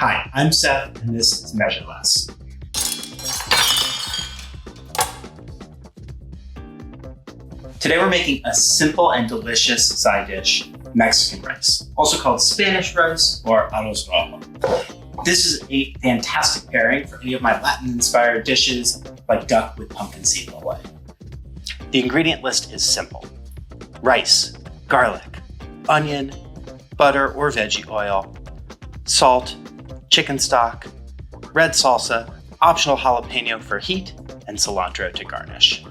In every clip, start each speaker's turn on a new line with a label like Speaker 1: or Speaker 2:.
Speaker 1: Hi, I'm Seth, and this is Measure Less. Today we're making a simple and delicious side dish, Mexican rice, also called Spanish rice or Arroz Rojo. This is a fantastic pairing for any of my Latin-inspired dishes like duck with pumpkin seed mole.
Speaker 2: The ingredient list is simple. Rice, garlic, onion, butter or veggie oil, salt, chicken stock, red salsa, optional jalapeno for heat, and cilantro to garnish.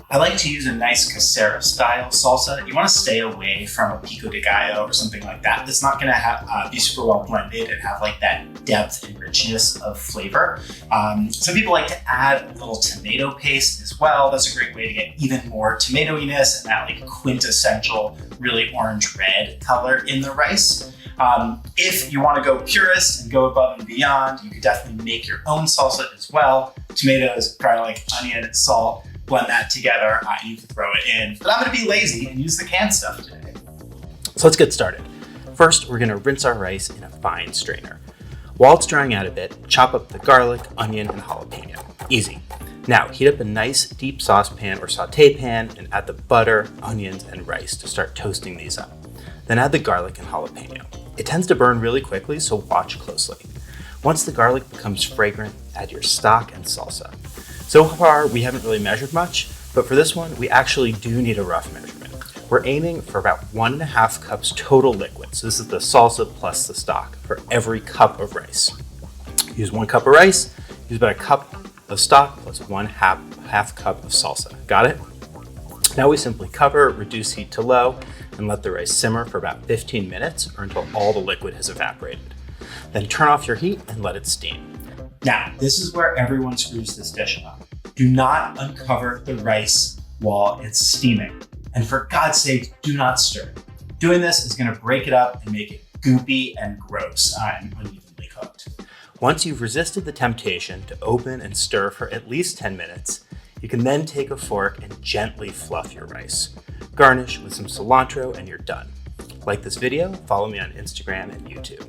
Speaker 1: I like to use a nice casera style salsa. You want to stay away from a pico de gallo or something like that. That's not going to be super well blended and have like that depth and richness of flavor. Some people like to add a little tomato paste as well. That's a great way to get even more tomatoiness and that like quintessential really orange-red color in the rice. If you want to go purist and go above and beyond, you could definitely make your own salsa as well. Tomatoes, garlic, onion, salt. Blend that together and you can throw it in. But I'm going to be lazy and use the canned stuff today.
Speaker 2: So let's get started. First, we're going to rinse our rice in a fine strainer. While it's drying out a bit, chop up the garlic, onion, and jalapeno. Easy. Now, heat up a nice deep saucepan or saute pan and add the butter, onions, and rice to start toasting these up. Then add the garlic and jalapeno. It tends to burn really quickly, so watch closely. Once the garlic becomes fragrant, add your stock and salsa. So far, we haven't really measured much, but for this one, we actually do need a rough measurement. We're aiming for about 1.5 cups total liquid. So this is the salsa plus the stock for every cup of rice. Use 1 cup of rice, use about a cup of stock plus 1/2 cup of salsa. Got it? Now we simply cover, reduce heat to low, and let the rice simmer for about 15 minutes or until all the liquid has evaporated. Then turn off your heat and let it steam.
Speaker 1: Now, this is where everyone screws this dish up. Do not uncover the rice while it's steaming. And for God's sake, do not stir. Doing this is going to break it up and make it goopy and gross and unevenly cooked.
Speaker 2: Once you've resisted the temptation to open and stir for at least 10 minutes, you can then take a fork and gently fluff your rice. Garnish with some cilantro and you're done. Like this video, follow me on Instagram and YouTube.